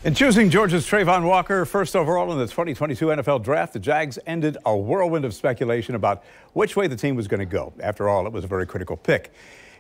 In choosing Georgia's Travon Walker first overall in the 2022 NFL Draft, the Jags ended a whirlwind of speculation about which way the team was going to go. After all, it was a very critical pick.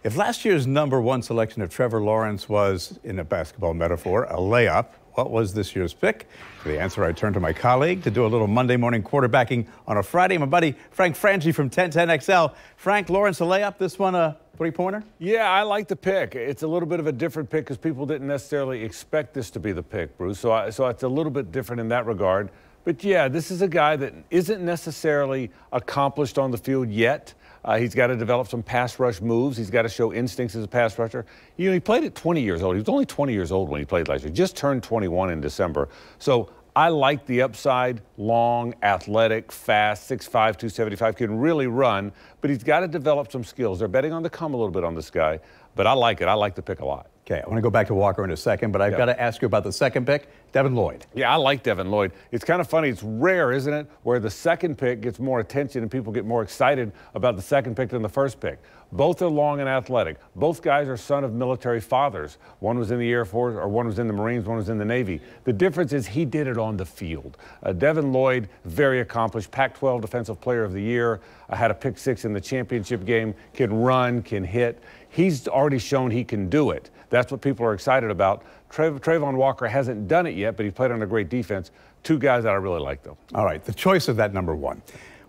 If last year's #1 selection of Trevor Lawrence was, in a basketball metaphor, a layup, what was this year's pick? For the answer, I turn to my colleague to do a little Monday morning quarterbacking on a Friday. My buddy, Frangie from 1010XL. Frank, Lawrence a layup, this one a three-pointer? Yeah, I like the pick. It's a little bit of a different pick because people didn't necessarily expect this to be the pick, Bruce. So it's a little bit different in that regard. But, yeah, this is a guy that isn't necessarily accomplished on the field yet. He's got to develop some pass rush moves. He's got to show instincts as a pass rusher. You know, he played at 20 years old. He was only 20 years old when he played last year. Just turned 21 in December. So I like the upside, long, athletic, fast, 6'5", 275, can really run, but he's got to develop some skills. They're betting on the come a little bit on this guy, but I like it. I like the pick a lot. Okay, I want to go back to Walker in a second, but I've got to ask you about the second pick, Devin Lloyd. Yeah, I like Devin Lloyd. It's kind of funny. It's rare, isn't it, where the second pick gets more attention and people get more excited about the second pick than the first pick. Both are long and athletic. Both guys are son of military fathers. One was in the Air Force, or one was in the Marines, one was in the Navy. The difference is he did it on the field. Devin Lloyd, very accomplished, Pac-12 Defensive Player of the Year, had a pick 6 in the championship game, can run, can hit. He's already shown he can do it. That's what people are excited about. Travon Walker hasn't done it yet, but he played on a great defense. Two guys that I really like, though. All right, the choice of that #1.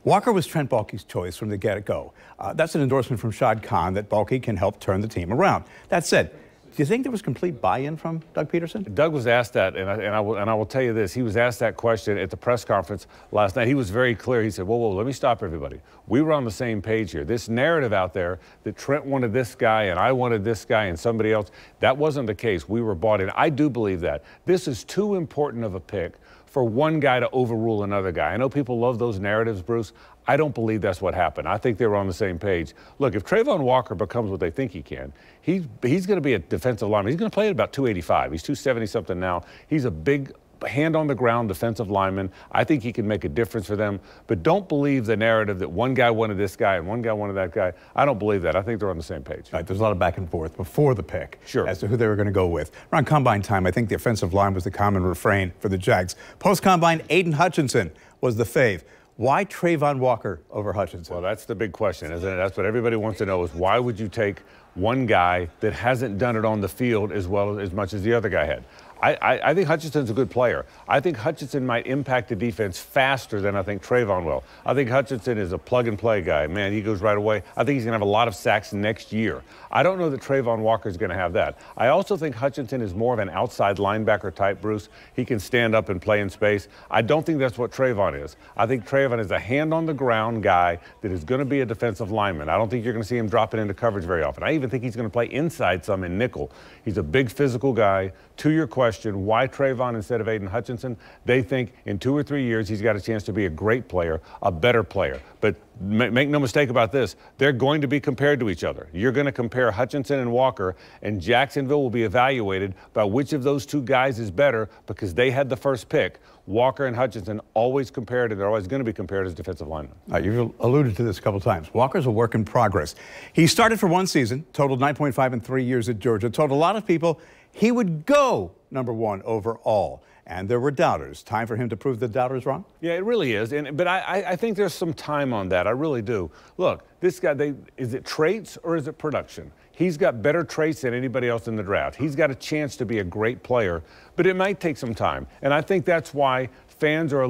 Walker was Trent Baalke's choice from the get-go. That's an endorsement from Shad Khan that Baalke can help turn the team around. That said, do you think there was complete buy-in from Doug Peterson? Doug was asked that, and I will tell you this. He was asked that question at the press conference last night. He was very clear. He said, whoa, let me stop everybody. We were on the same page here. This narrative out there that Trent wanted this guy and I wanted this guy and somebody else, that wasn't the case. We were bought in. I do believe that. This is too important of a pick for one guy to overrule another guy. I know people love those narratives, Bruce. I don't believe that's what happened. I think they were on the same page. Look, if Travon Walker becomes what they think he can, he's going to be a defensive lineman. He's going to play at about 285. He's 270-something now. He's a big hand-on-the-ground defensive lineman. I think he can make a difference for them. But don't believe the narrative that one guy wanted this guy and one guy wanted that guy. I don't believe that. I think they're on the same page. All right, there's a lot of back and forth before the pick as to who they were going to go with. Around Combine time, I think the offensive line was the common refrain for the Jags. Post-Combine, Aiden Hutchinson was the fave. Why Travon Walker over Hutchinson? Well, that's the big question, isn't it? That's what everybody wants to know is why would you take one guy that hasn't done it on the field as much as the other guy had? I think Hutchinson's a good player. I think Hutchinson might impact the defense faster than I think Travon will. I think Hutchinson is a plug-and-play guy. Man, he goes right away. I think he's going to have a lot of sacks next year. I don't know that Travon Walker is going to have that. I also think Hutchinson is more of an outside linebacker type, Bruce. He can stand up and play in space. I don't think that's what Travon is. I think Travon is a hand-on-the-ground guy that is going to be a defensive lineman. I don't think you're going to see him dropping into coverage very often. I even think he's going to play inside some in nickel. He's a big physical guy. To your question, why Travon instead of Aiden Hutchinson? They think in 2 or 3 years he's got a chance to be a great player, a better player. But make no mistake about this, they're going to be compared to each other. You're going to compare Hutchinson and Walker, and Jacksonville will be evaluated by which of those two guys is better because they had the first pick. Walker and Hutchinson always compared, and they're always going to be compared as defensive linemen. You've alluded to this a couple times. Walker's a work in progress. He started for one season, totaled 9.5 in 3 years at Georgia, told a lot of people he would go #1 overall. And there were doubters. Time for him to prove the doubters wrong? Yeah, it really is. But I think there's some time on that. I really do. Look, this guy, is it traits or is it production? He's got better traits than anybody else in the draft. He's got a chance to be a great player, but it might take some time. And I think that's why fans are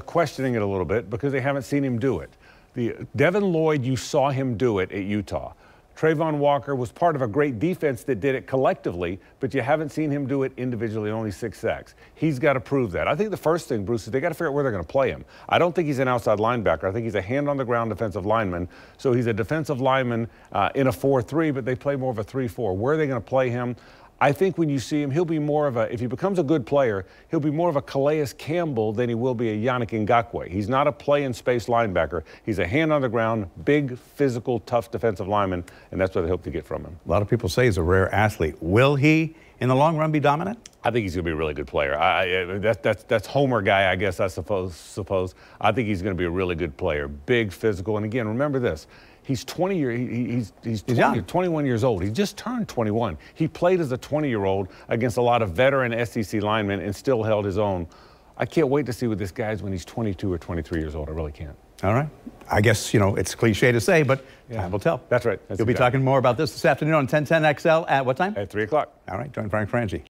questioning it a little bit because they haven't seen him do it. Devin Lloyd, you saw him do it at Utah. Travon Walker was part of a great defense that did it collectively, but you haven't seen him do it individually, only 6 sacks. He's got to prove that. I think the first thing, Bruce, is they got to figure out where they're going to play him. I don't think he's an outside linebacker. I think he's a hand-on-the-ground defensive lineman. So he's a defensive lineman in a 4-3, but they play more of a 3-4. Where are they going to play him? I think when you see him, he'll be more of if he becomes a good player, he'll be more of a Calais Campbell than he will be a Yannick Ngakoue. He's not a play-in-space linebacker. He's a hand-on-the-ground, big, physical, tough defensive lineman, and that's what they hope to get from him. A lot of people say he's a rare athlete. Will he, in the long run, be dominant? I think he's going to be a really good player. That's Homer guy, I guess, I suppose. I think he's going to be a really good player. Big, physical, and again, remember this. He's 20 years. He's 21 years old. He just turned 21. He played as a 20-year-old against a lot of veteran SEC linemen and still held his own. I can't wait to see what this guy is when he's 22 or 23 years old. I really can't. All right. I guess, it's cliche to say, but time will tell. That's right. You'll be talking more about this afternoon on 1010 XL at what time? At 3 o'clock. All right. Join Frank Frangie.